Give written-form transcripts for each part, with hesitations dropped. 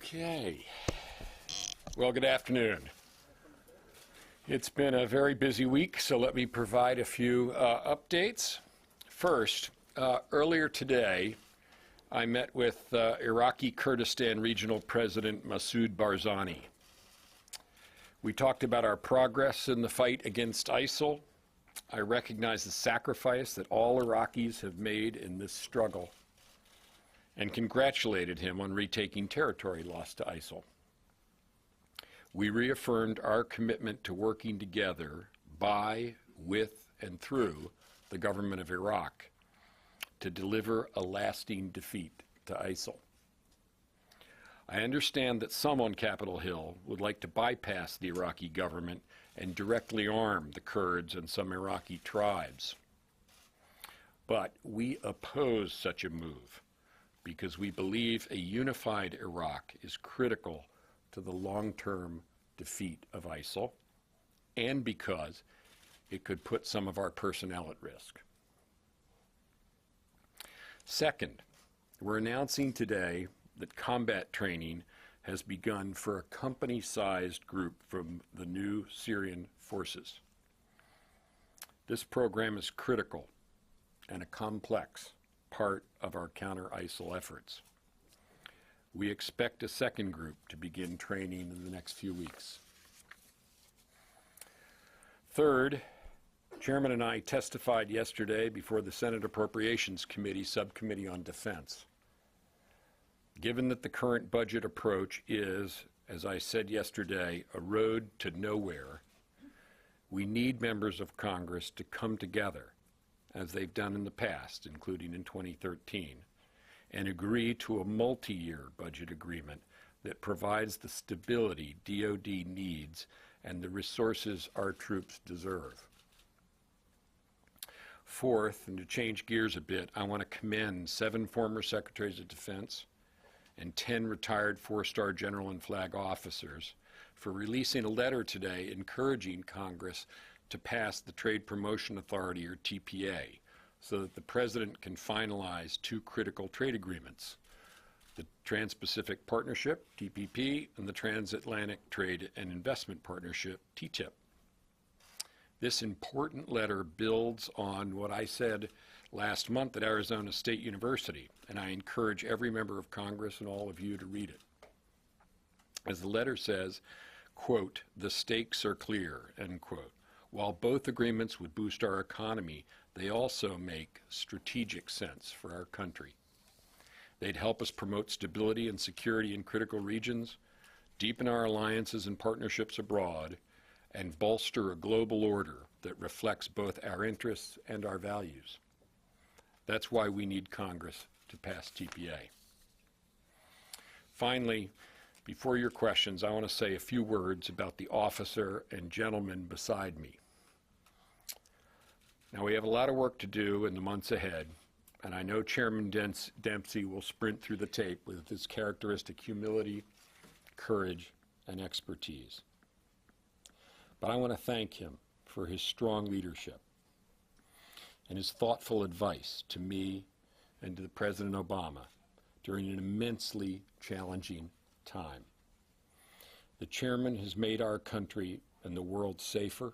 Okay. Well, good afternoon. It's been a very busy week, so let me provide a few updates. First, earlier today, I met with Iraqi Kurdistan Regional President Masoud Barzani. We talked about our progress in the fight against ISIL. I recognize the sacrifice that all Iraqis have made in this struggle and congratulated him on retaking territory lost to ISIL. We reaffirmed our commitment to working together by, with, and through the government of Iraq to deliver a lasting defeat to ISIL. I understand that some on Capitol Hill would like to bypass the Iraqi government and directly arm the Kurds and some Iraqi tribes. But we oppose such a move because we believe a unified Iraq is critical to the long-term defeat of ISIL, and because it could put some of our personnel at risk. Second, we're announcing today that combat training has begun for a company-sized group from the new Syrian forces. This program is critical and a complex part of our counter-ISIL efforts. We expect a second group to begin training in the next few weeks. Third, Chairman and I testified yesterday before the Senate Appropriations Committee Subcommittee on Defense. Given that the current budget approach is, as I said yesterday, a road to nowhere, we need members of Congress to come together, as they've done in the past, including in 2013, and agree to a multi-year budget agreement that provides the stability DoD needs and the resources our troops deserve. Fourth, and to change gears a bit, I want to commend 7 former Secretaries of Defense and 10 retired 4-star general and flag officers for releasing a letter today encouraging Congress to pass the Trade Promotion Authority, or TPA, so that the President can finalize 2 critical trade agreements, the Trans-Pacific Partnership, TPP, and the Transatlantic Trade and Investment Partnership, TTIP. This important letter builds on what I said last month at Arizona State University, and I encourage every member of Congress and all of you to read it. As the letter says, quote, "The stakes are clear," end quote. While both agreements would boost our economy, they also make strategic sense for our country. They'd help us promote stability and security in critical regions, deepen our alliances and partnerships abroad, and bolster a global order that reflects both our interests and our values. That's why we need Congress to pass TPA. Finally, before your questions, I want to say a few words about the officer and gentleman beside me. Now, we have a lot of work to do in the months ahead, and I know Chairman Dempsey will sprint through the tape with his characteristic humility, courage, and expertise. But I want to thank him for his strong leadership and his thoughtful advice to me and to President Obama during an immensely challenging time. The chairman has made our country and the world safer.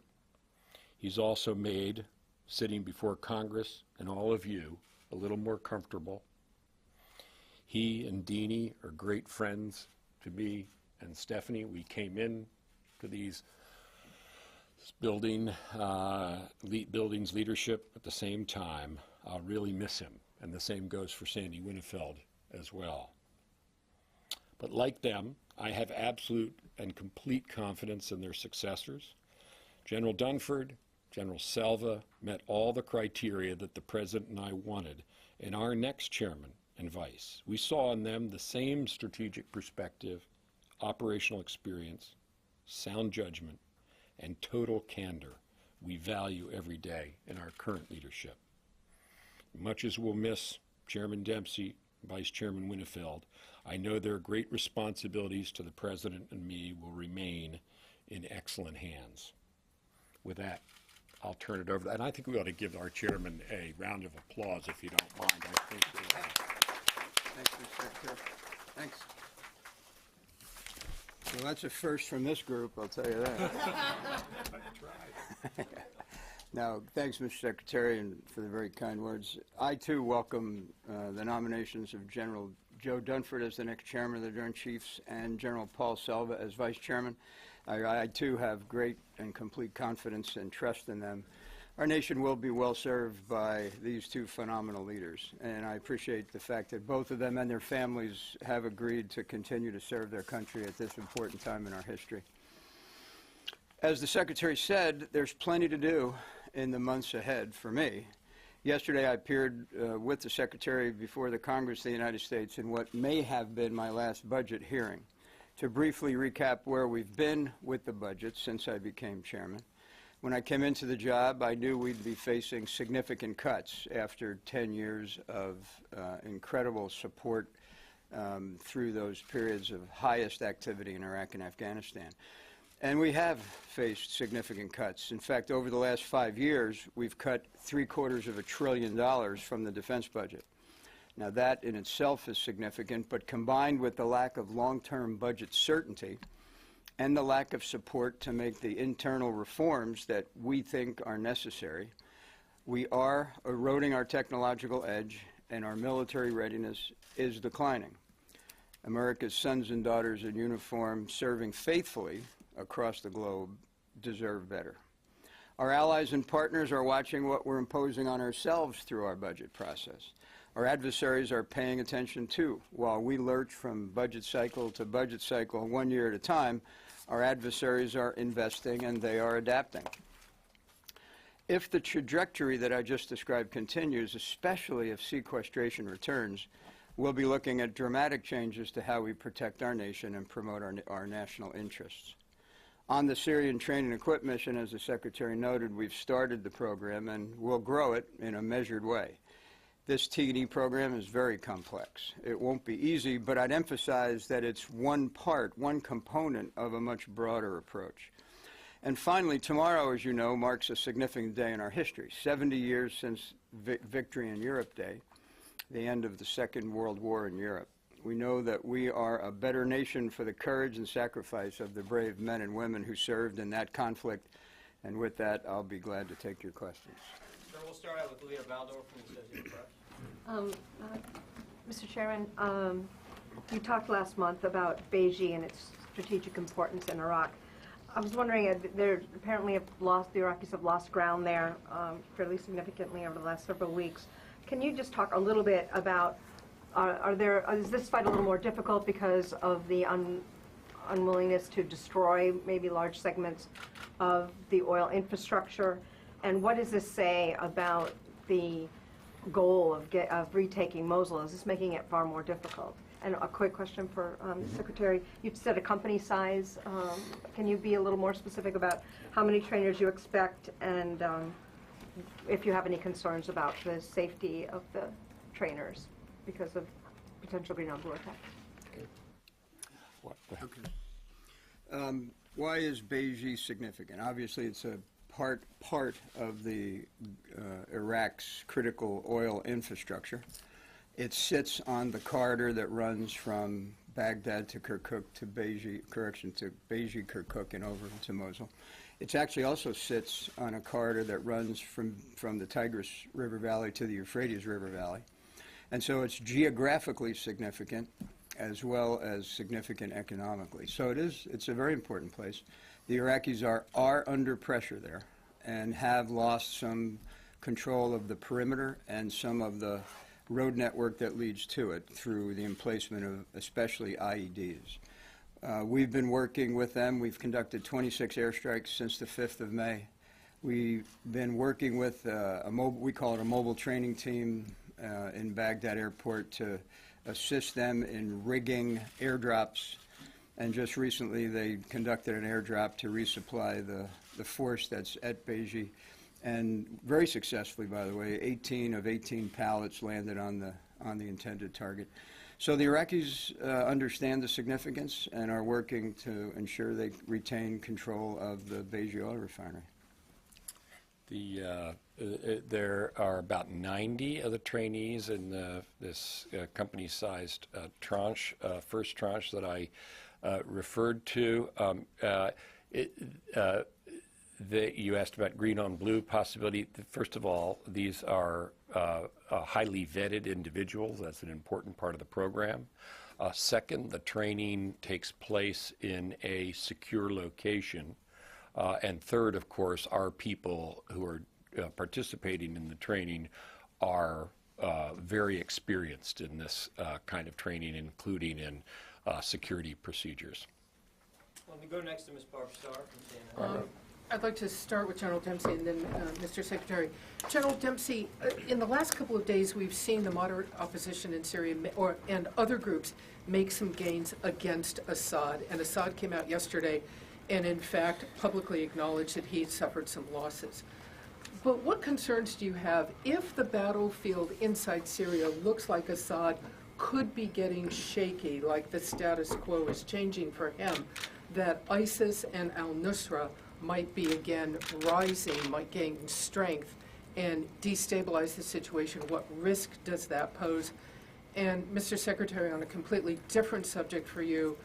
He's also made sitting before Congress and all of you a little more comfortable. He and Deanie are great friends to me and Stephanie. We came in to this building's leadership at the same time. I'll really miss him, and the same goes for Sandy Winnefeld as well. But like them, I have absolute and complete confidence in their successors. General Dunford, General Selva met all the criteria that the President and I wanted in our next chairman and vice. We saw in them the same strategic perspective, operational experience, sound judgment, and total candor we value every day in our current leadership. Much as we'll miss Chairman Dempsey, Vice Chairman Winnefeld, I know their great responsibilities to the President and me will remain in excellent hands. With that, I'll turn it over. And I think we ought to give our chairman a round of applause, if you don't mind. I think Thanks, Mr. Secretary. Thanks. Well, that's a first from this group, I'll tell you that. No, thanks, Mr. Secretary, and for the very kind words. I, too, welcome the nominations of General Joe Dunford as the next chairman of the Joint Chiefs and General Paul Selva as vice chairman. I, too, have great and complete confidence and trust in them. Our nation will be well served by these two phenomenal leaders, and I appreciate the fact that both of them and their families have agreed to continue to serve their country at this important time in our history. As the Secretary said, there's plenty to do in the months ahead for me. Yesterday, I appeared with the Secretary before the Congress of the United States in what may have been my last budget hearing to briefly recap where we've been with the budget since I became chairman. When I came into the job, I knew we'd be facing significant cuts after 10 years of incredible support through those periods of highest activity in Iraq and Afghanistan. And we have faced significant cuts. In fact, over the last 5 years, we've cut $750 billion from the defense budget. Now, that in itself is significant, but combined with the lack of long-term budget certainty and the lack of support to make the internal reforms that we think are necessary, we are eroding our technological edge, and our military readiness is declining. America's sons and daughters in uniform serving faithfully across the globe deserve better. Our allies and partners are watching what we're imposing on ourselves through our budget process. Our adversaries are paying attention too. While we lurch from budget cycle to budget cycle 1 year at a time, our adversaries are investing and they are adapting. If the trajectory that I just described continues, especially if sequestration returns, we'll be looking at dramatic changes to how we protect our nation and promote our national interests. On the Syrian Train and Equip mission, as the Secretary noted, we've started the program and we'll grow it in a measured way. This T&E program is very complex. It won't be easy, but I'd emphasize that it's one part, one component of a much broader approach. And finally, tomorrow, as you know, marks a significant day in our history, 70 years since Victory in Europe Day, the end of the Second World War in Europe. We know that we are a better nation for the courage and sacrifice of the brave men and women who served in that conflict. And with that, I'll be glad to take your questions. Sir, we'll start out with Leah Baldor from the Associated Press. Mr. Chairman, you talked last month about Beijing and its strategic importance in Iraq. I was wondering, the Iraqis have lost ground there fairly significantly over the last several weeks. Can you just talk a little bit about, is this fight a little more difficult because of the unwillingness to destroy maybe large segments of the oil infrastructure? And what does this say about the goal of retaking Mosul? Is this making it far more difficult? And a quick question for the Secretary. You said a company size. Can you be a little more specific about how many trainers you expect and if you have any concerns about the safety of the trainers because of potential green on blue attacks? Okay. Why is Beijing significant? Obviously, it's a part of the Iraq's critical oil infrastructure. It sits on the corridor that runs from Baghdad to Kirkuk to Beijing, Kirkuk, and over to Mosul. It actually also sits on a corridor that runs from the Tigris River Valley to the Euphrates River Valley. And so it's geographically significant as well as significant economically. So it's a very important place. The Iraqis are under pressure there and have lost some control of the perimeter and some of the road network that leads to it through the emplacement of especially IEDs. We've been working with them. We've conducted 26 airstrikes since the 5th of May. We've been working with we call it a mobile training team in Baghdad Airport to assist them in rigging airdrops. And just recently they conducted an airdrop to resupply the force that's at Beijing. And very successfully, by the way, 18 of 18 pallets landed on the intended target. So the Iraqis understand the significance and are working to ensure they retain control of the Beijing oil refinery. There are about 90 of the trainees in this company-sized tranche, first tranche that I referred to. You asked about green on blue possibility. First of all, these are highly vetted individuals. That's an important part of the program. Second, the training takes place in a secure location. And third, of course, our people who are participating in the training are very experienced in this kind of training, including in security procedures. Let me go next to Ms. Barb Starr from CNN. I'd like to start with General Dempsey and then Mr. Secretary. General Dempsey, in the last couple of days, we've seen the moderate opposition in Syria and other groups make some gains against Assad. And Assad came out yesterday and, in fact, publicly acknowledged that he had suffered some losses. But what concerns do you have if the battlefield inside Syria looks like Assad could be getting shaky, like the status quo is changing for him, that ISIS and al-Nusra might be again rising, might gain strength and destabilize the situation? What risk does that pose? And Mr. Secretary, on a completely different subject for you,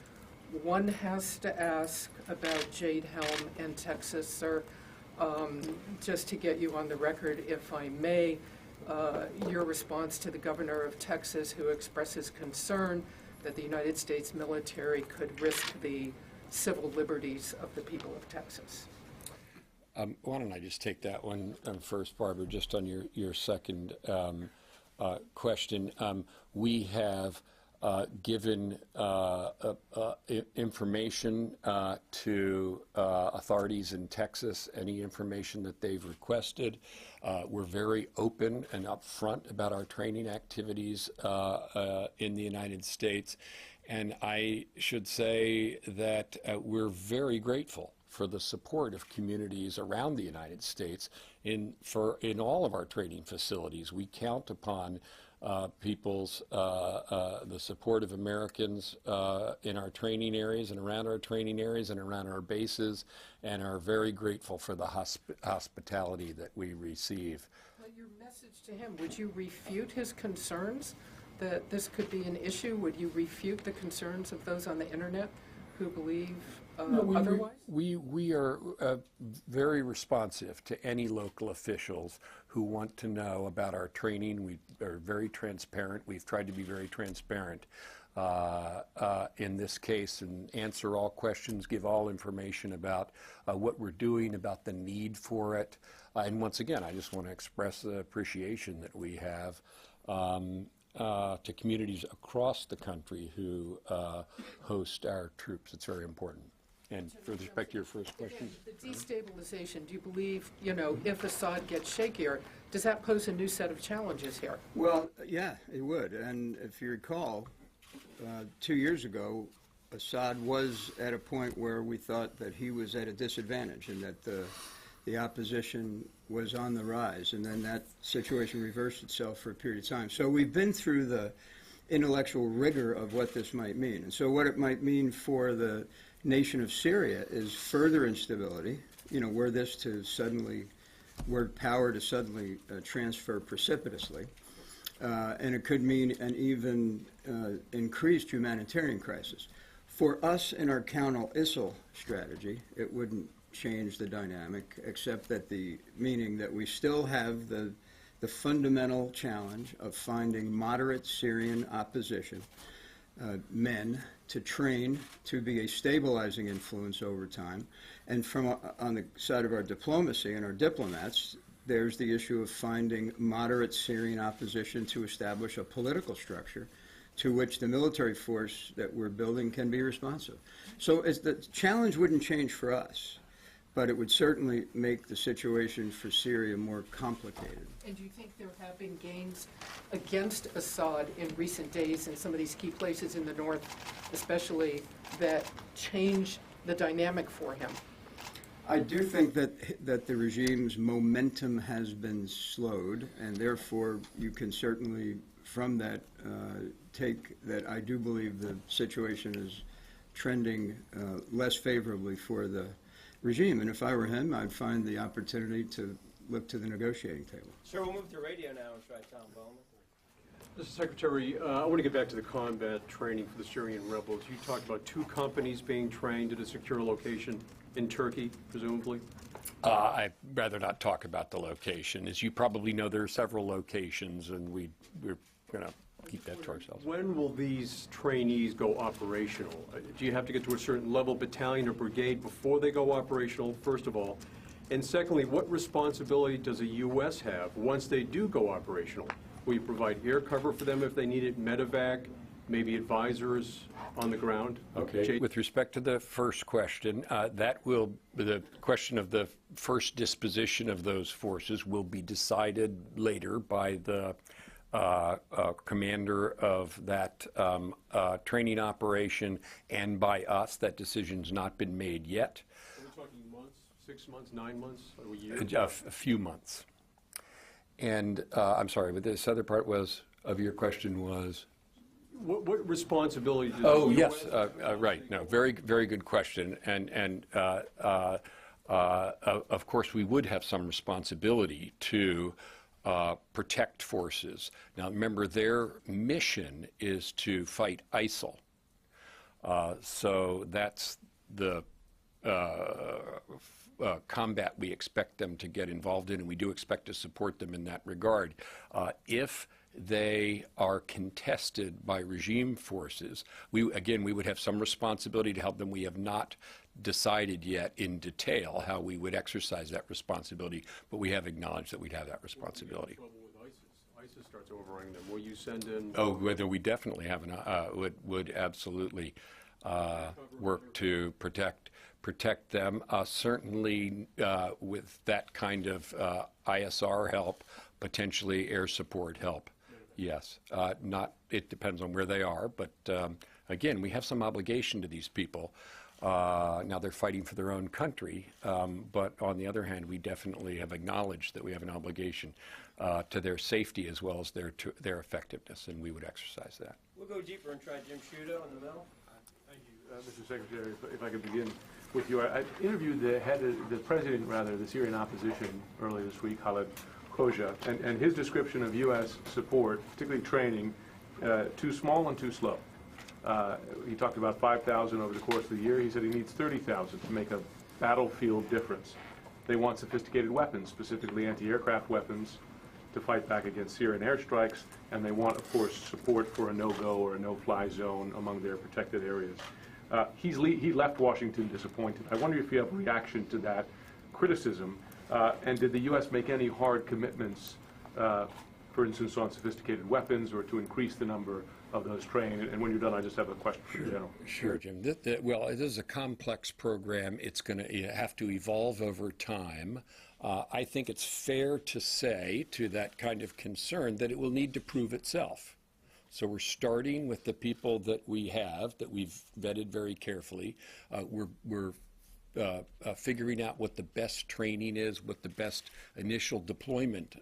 one has to ask about Jade Helm and Texas, sir. Just to get you on the record, if I may, your response to the governor of Texas who expresses concern that the United States military could risk the civil liberties of the people of Texas. Why don't I just take that one first, Barbara, just on your second question. We have given information to authorities in Texas, any information that they've requested. We're very open and upfront about our training activities in the United States. And I should say that we're very grateful for the support of communities around the United States in all of our training facilities. We count upon the support of Americans in our training areas and around our training areas and around our bases, and are very grateful for the hospitality that we receive. Well, your message to him, would you refute his concerns that this could be an issue? Would you refute the concerns of those on the internet who believe otherwise? We are very responsive to any local officials who want to know about our training. We are very transparent. We've tried to be very transparent in this case and answer all questions, give all information about what we're doing, about the need for it. And once again, I just want to express the appreciation that we have to communities across the country who host our troops. It's very important. And with respect to your first question? Again, the destabilization, do you believe, if Assad gets shakier, does that pose a new set of challenges here? Well, yeah, it would. And if you recall, 2 years ago, Assad was at a point where we thought that he was at a disadvantage and that the opposition was on the rise. And then that situation reversed itself for a period of time. So we've been through the intellectual rigor of what this might mean. And so what it might mean for the nation of Syria is further instability, were this to suddenly, were power to suddenly transfer precipitously. And it could mean an even increased humanitarian crisis. For us in our counter-ISIL strategy, it wouldn't change the dynamic, except that meaning that we still have the fundamental challenge of finding moderate Syrian opposition men to train to be a stabilizing influence over time. And on the side of our diplomacy and our diplomats, there's the issue of finding moderate Syrian opposition to establish a political structure to which the military force that we're building can be responsive. So the challenge wouldn't change for us, but it would certainly make the situation for Syria more complicated. And do you think there have been gains against Assad in recent days in some of these key places in the north, especially, that change the dynamic for him? I do think that the regime's momentum has been slowed, and therefore you can certainly, from that, take that I do believe the situation is trending less favorably for the regime. And if I were him, I'd find the opportunity to look to the negotiating table. Sir, we'll move to radio now and try Tom Bowman. Mr. Secretary, I want to get back to the combat training for the Syrian rebels. You talked about 2 companies being trained at a secure location in Turkey, presumably? I'd rather not talk about the location. As you probably know, there are several locations, and we're going to keep that to ourselves. When will these trainees go operational? Do you have to get to a certain level, battalion or brigade, before they go operational, first of all? And secondly, what responsibility does the U.S. have once they do go operational? Will you provide air cover for them if they need it, medevac, maybe advisors on the ground? Okay. With respect to the first question, the question of the first disposition of those forces will be decided later by the commander of that training operation and by us. That decision's not been made yet. Are we talking months, 6 months, 9 months, or a year? A few months. And I'm sorry, but this other part of your question was? What responsibility does Oh, the yes, US right. No, very good question. And of course, we would have some responsibility to protect forces. Now, remember, their mission is to fight ISIL. So that's the combat we expect them to get involved in, and we do expect to support them in that regard. If they are contested by regime forces, we would have some responsibility to help them. We have not decided yet in detail how we would exercise that responsibility, but we have acknowledged that we'd have that responsibility. trouble with ISIS starts overrunning them. Will you send in? Oh, whether we definitely have would absolutely work to protect them. Certainly, with that kind of ISR help, potentially air support help. Yes, it depends on where they are, but again, we have some obligation to these people. Now they're fighting for their own country, but on the other hand, we definitely have acknowledged that we have an obligation to their safety as well as their effectiveness, and we would exercise that. We'll go deeper and try Jim Sciutto in the middle. Thank you, Mr. Secretary. If I could begin with you. I interviewed the president, the Syrian opposition earlier this week, Khaled Khoja, and his description of U.S. support, particularly training, too small and too slow. He talked about 5,000 over the course of the year. He said he needs 30,000 to make a battlefield difference. They want sophisticated weapons, specifically anti-aircraft weapons, to fight back against Syrian airstrikes, and they want, of course, support for a no-go or a no-fly zone among their protected areas. He left Washington disappointed. I wonder if you have a reaction to that criticism, and did the U.S. make any hard commitments, for instance, on sophisticated weapons or to increase the number of those trained? And when you're done, I just have a question for the General. Sure, Jim. Well, it is a complex program. It's going to have to evolve over time. I think it's fair to say, to that kind of concern, that it will need to prove itself. So we're starting with the people that we have, that we've vetted very carefully. We're figuring out what the best training is, what the best initial deployment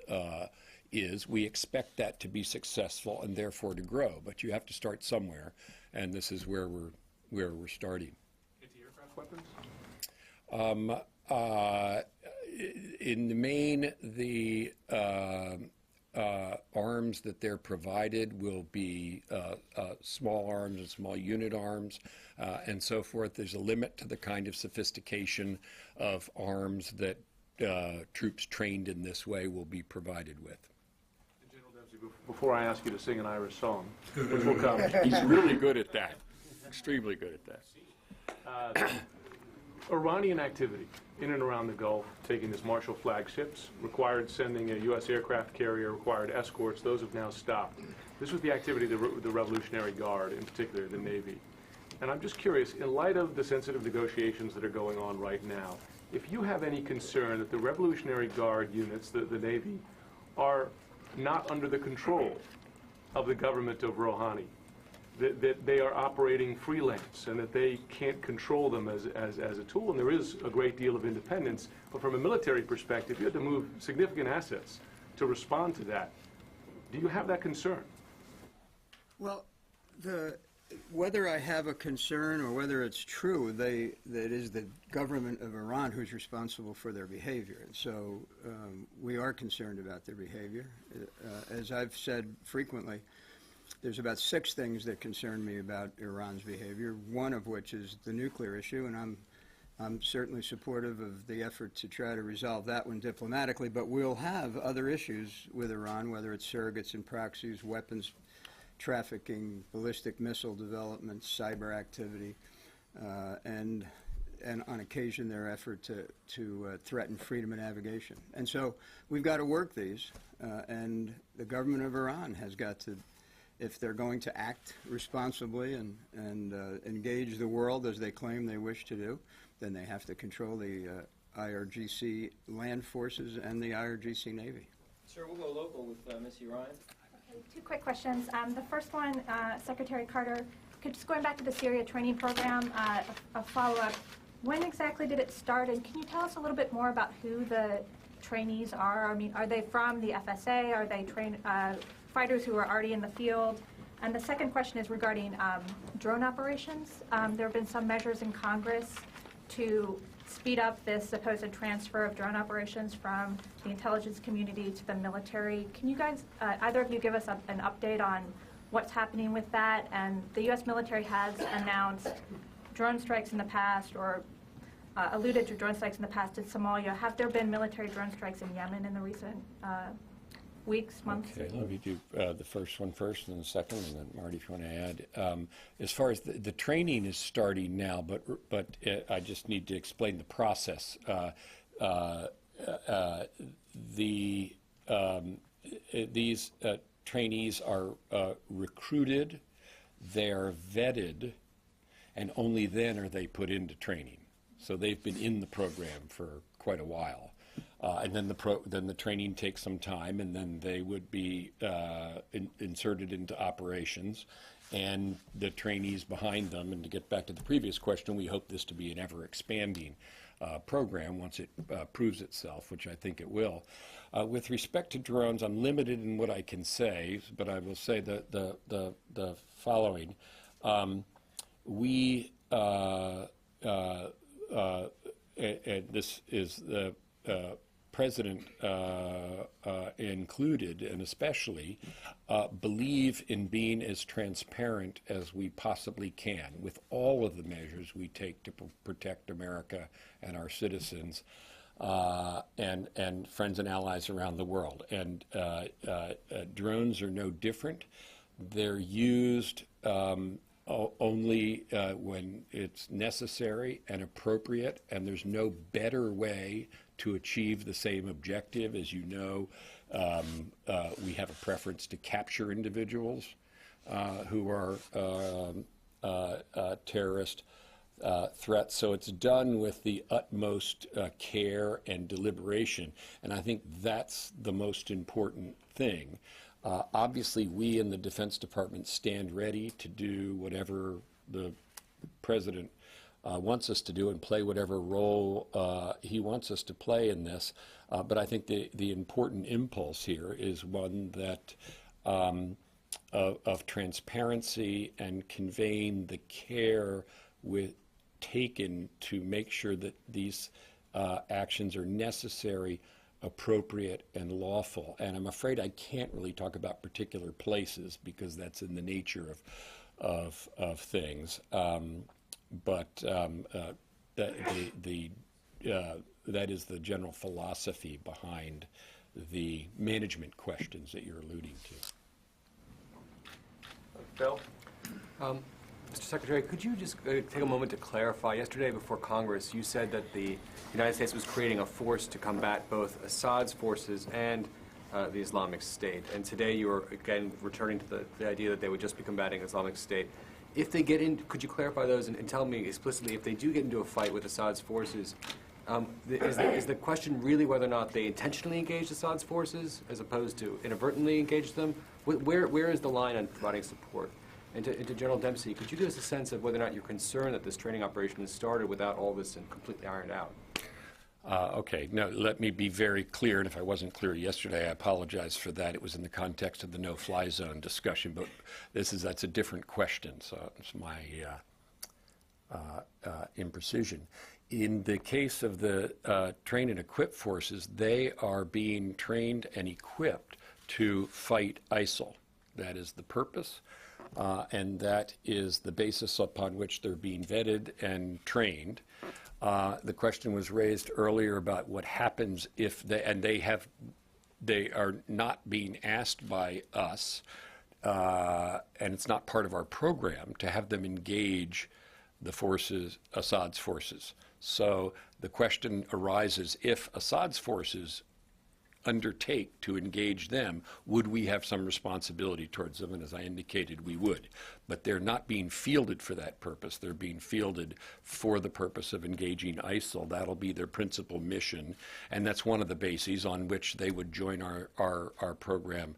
is. We expect that to be successful and therefore to grow, but you have to start somewhere, and this is where we're starting. Anti-aircraft weapons? In the main, the arms that they're provided will be small arms and small unit arms and so forth. There's a limit to the kind of sophistication of arms that troops trained in this way will be provided with. General Dempsey, before I ask you to sing an Irish song, which will come. He's really good at that, extremely good at that. Iranian activity in and around the Gulf, taking this Marshall flag ships, required sending a U.S. aircraft carrier, required escorts. Those have now stopped. This was the activity of the Revolutionary Guard, in particular the Navy. And I'm just curious, in light of the sensitive negotiations that are going on right now, if you have any concern that the Revolutionary Guard units, the Navy, are not under the control of the government of Rouhani, that they are operating freelance and that they can't control them as a tool, and there is a great deal of independence. But from a military perspective, you have to move significant assets to respond to that. Do you have that concern? Well, the Whether I have a concern or whether it's true, that it is the government of Iran who's responsible for their behavior. And so we are concerned about their behavior. As I've said frequently, there's about 6 things that concern me about Iran's behavior, one of which is the nuclear issue, and I'm certainly supportive of the effort to try to resolve that one diplomatically, but we'll have other issues with Iran, whether it's surrogates and proxies, weapons trafficking, ballistic missile development, cyber activity, and on occasion their effort to threaten freedom of navigation. And so we've got to work these, and the government of Iran has got to, if they're going to act responsibly and engage the world as they claim they wish to do, then they have to control the IRGC land forces and the IRGC Navy. Sir, we'll go local with Ms. Ryan. Okay, 2 quick questions. The first one, Secretary Carter, just going back to the Syria training program, a follow-up. When exactly did it start, and can you tell us a little bit more about who the trainees are? I mean, are they from the FSA? Are they fighters who are already in the field? And the second question is regarding drone operations. There have been some measures in Congress to speed up this supposed transfer of drone operations from the intelligence community to the military. Can you guys, either of you, give us an update on what's happening with that? And the U.S. military has announced drone strikes in the past, or alluded to drone strikes in the past in Somalia. Have there been military drone strikes in Yemen in the recent weeks, months? Okay, let me do the first one first and the second, and then Marty, if you want to add. As far as the training is starting now, but I just need to explain the process. These trainees are recruited, they are vetted, and only then are they put into training. So they've been in the program for quite a while. And then the training takes some time, and then they would be inserted into operations, and the trainees behind them. And to get back to the previous question, we hope this to be an ever-expanding program once it proves itself, which I think it will. With respect to drones, I'm limited in what I can say, but I will say the following. And this is the President included, and especially, believe in being as transparent as we possibly can with all of the measures we take to protect America and our citizens and friends and allies around the world. And drones are no different. They're used only when it's necessary and appropriate, and there's no better way to achieve the same objective. As you know, we have a preference to capture individuals who are terrorist threats. So it's done with the utmost care and deliberation, and I think that's the most important thing. Obviously, we in the Defense Department stand ready to do whatever the President wants us to do and play whatever role he wants us to play in this. But I think the important impulse here is one that of transparency and conveying the care taken to make sure that these actions are necessary, appropriate, and lawful. And I'm afraid I can't really talk about particular places because that's in the nature of things. But that is the general philosophy behind the management questions that you're alluding to. Bill? Mr. Secretary, could you just take a moment to clarify? Yesterday before Congress, you said that the United States was creating a force to combat both Assad's forces and the Islamic State. And today you are again returning to the idea that they would just be combating Islamic State. If they get in, could you clarify those and tell me explicitly, if they do get into a fight with Assad's forces, is the question really whether or not they intentionally engage Assad's forces as opposed to inadvertently engage them? Where is the line on providing support? And to General Dempsey, could you give us a sense of whether or not you're concerned that this training operation has started without all this and completely ironed out? Okay, no, let me be very clear, and if I wasn't clear yesterday, I apologize for that. It was in the context of the no-fly zone discussion, but that's a different question, so it's my imprecision. In the case of the train and equip forces, they are being trained and equipped to fight ISIL. That is the purpose, and that is the basis upon which they're being vetted and trained. The question was raised earlier about what happens if they are not being asked by us, and it's not part of our program to have them engage the forces, Assad's forces. So the question arises, if Assad's forces undertake to engage them, would we have some responsibility towards them? And as I indicated, we would. But they're not being fielded for that purpose. They're being fielded for the purpose of engaging ISIL. That'll be their principal mission, and that's one of the bases on which they would join our program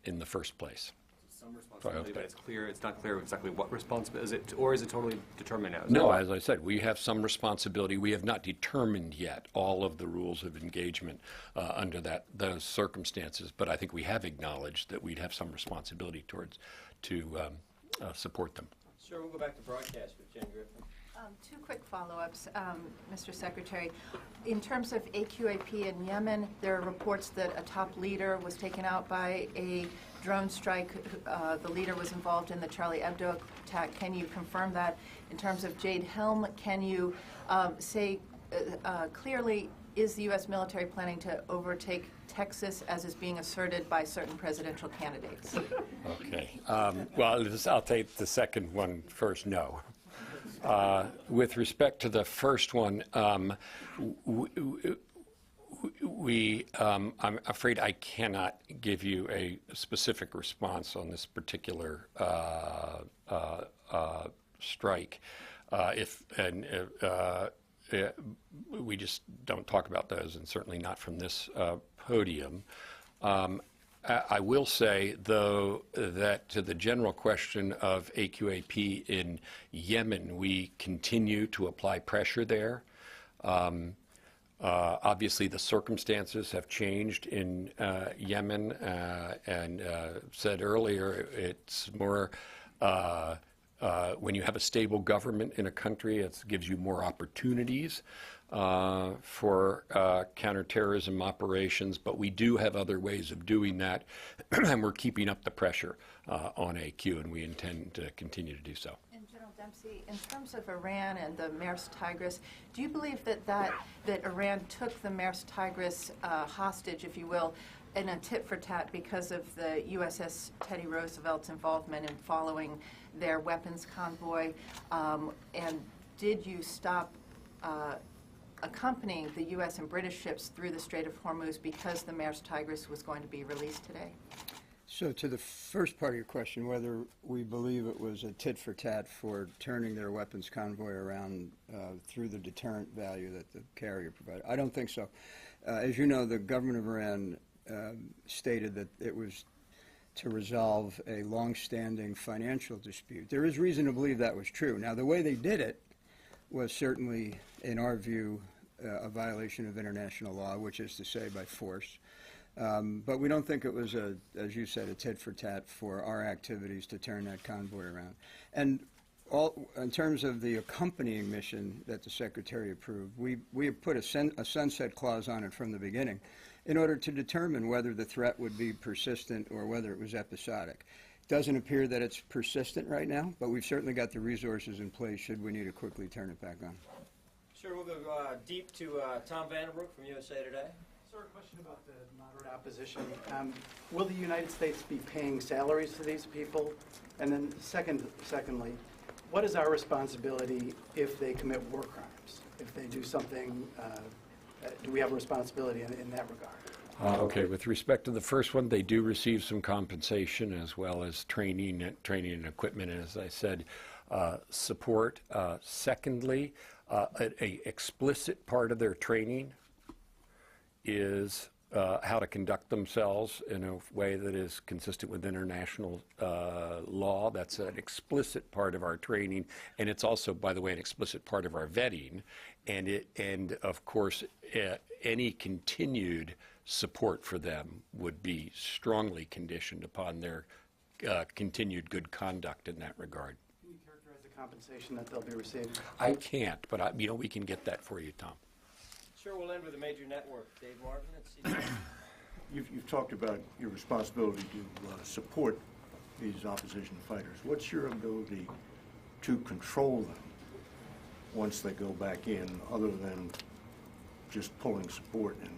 in the first place. Some responsibility, but it's not clear exactly what responsibility is it, or is it totally determined now? No, as I said, we have some responsibility. We have not determined yet all of the rules of engagement under those circumstances, but I think we have acknowledged that we'd have some responsibility to support them. Sure, we'll go back to broadcast with Jen Griffin. Two quick follow-ups, Mr. Secretary. In terms of AQAP in Yemen, there are reports that a top leader was taken out by a drone strike. The leader was involved in the Charlie Hebdo attack. Can you confirm that? In terms of Jade Helm, can you say clearly, is the U.S. military planning to overtake Texas, as is being asserted by certain presidential candidates? Okay. Well, I'll take the second one first. No. With respect to the first one, I'm afraid I cannot give you a specific response on this particular strike. We just don't talk about those, and certainly not from this podium. I will say, though, that to the general question of AQAP in Yemen, we continue to apply pressure there. Obviously, the circumstances have changed in Yemen, and said earlier, it's more when you have a stable government in a country, it gives you more opportunities for counterterrorism operations, but we do have other ways of doing that, and we're keeping up the pressure on AQ, and we intend to continue to do so. And General Dempsey, in terms of Iran and the Maersk Tigris, do you believe that Iran took the Maersk Tigris hostage, if you will, in a tit-for-tat because of the USS Teddy Roosevelt's involvement in following their weapons convoy? And did you stop accompanying the U.S. and British ships through the Strait of Hormuz because the Maersk Tigris was going to be released today? So to the first part of your question, whether we believe it was a tit-for-tat for turning their weapons convoy around through the deterrent value that the carrier provided, I don't think so. As you know, the government of Iran stated that it was to resolve a long-standing financial dispute. There is reason to believe that was true. Now, the way they did it was certainly, in our view, a violation of international law, which is to say by force. But we don't think it was, as you said, a tit-for-tat for our activities to turn that convoy around. And in terms of the accompanying mission that the Secretary approved, we have put a sunset clause on it from the beginning in order to determine whether the threat would be persistent or whether it was episodic. It doesn't appear that it's persistent right now, but we've certainly got the resources in place should we need to quickly turn it back on. Sure, we'll go deep to Tom Vanderbroek from USA Today. Sir, a question about the moderate opposition. Will the United States be paying salaries to these people? And then secondly, what is our responsibility if they commit war crimes? If they do something, do we have a responsibility in that regard? Okay, with respect to the first one, they do receive some compensation as well as training and equipment, and as I said, support. Secondly, an explicit part of their training is how to conduct themselves in a way that is consistent with international law. That's an explicit part of our training, and it's also, by the way, an explicit part of our vetting. And of course, any continued support for them would be strongly conditioned upon their continued good conduct in that regard. Can you characterize the compensation that they'll be receiving? I can't, but we can get that for you, Tom. Sure, we'll end with a major network. Dave Martin at CBS. You've talked about your responsibility to support these opposition fighters. What's your ability to control them once they go back in, other than just pulling support in?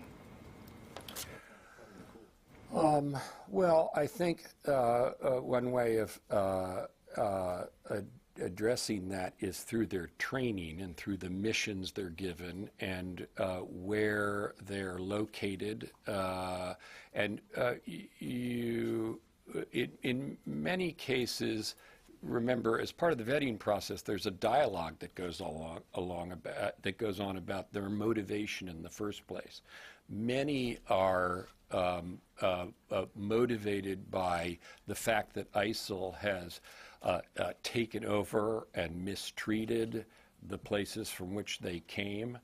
Well, I think one way of addressing that is through their training and through the missions they're given and where they're located. In many cases, remember, as part of the vetting process, there's a dialogue that goes on about their motivation in the first place. Many are motivated by the fact that ISIL has taken over and mistreated the places from which they came.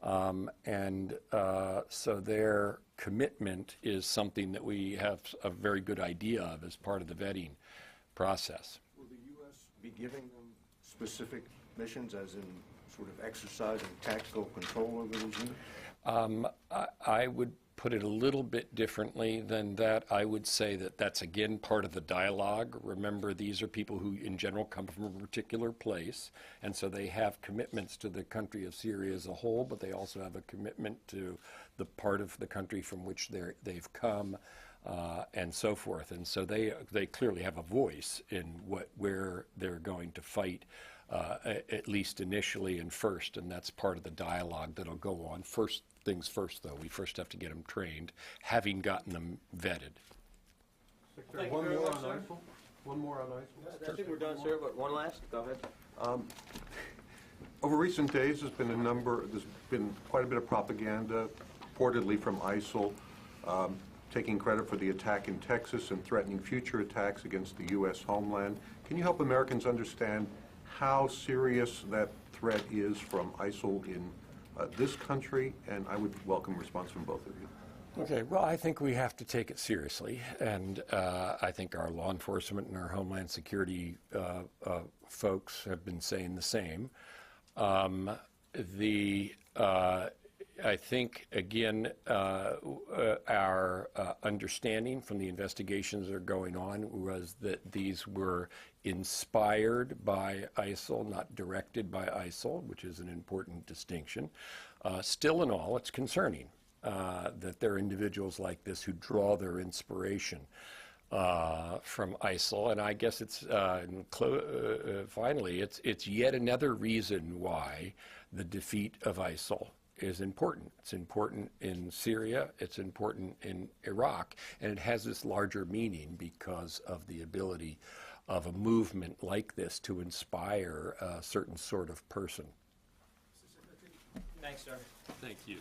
So their commitment is something that we have a very good idea of as part of the vetting process. Will the U.S. be giving them specific missions, as in sort of exercising tactical control over these units? I would put it a little bit differently than that. I would say that that's, again, part of the dialogue. Remember, these are people who, in general, come from a particular place, and so they have commitments to the country of Syria as a whole, but they also have a commitment to the part of the country from which they've come, and so forth. And so they clearly have a voice in where they're going to fight, at least initially and first, and that's part of the dialogue that'll go on. First things first, though. We first have to get them trained, having gotten them vetted. Thank you One very more much, on sir. ISIL? One more on ISIL? I think we're done, sir, but one last. Go ahead. Over recent days, there's been quite a bit of propaganda, reportedly from ISIL, taking credit for the attack in Texas and threatening future attacks against the U.S. homeland. Can you help Americans understand how serious that threat is from ISIL in this country? And I would welcome a response from both of you. Okay, well, I think we have to take it seriously, and I think our law enforcement and our Homeland Security folks have been saying the same. I think, again, our understanding from the investigations that are going on was that these were inspired by ISIL, not directed by ISIL, which is an important distinction. Still in all, it's concerning that there are individuals like this who draw their inspiration from ISIL, and I guess it's finally, it's yet another reason why the defeat of ISIL is important. It's important in Syria, it's important in Iraq, and it has this larger meaning because of the ability of a movement like this to inspire a certain sort of person. Thanks, sir. Thank you.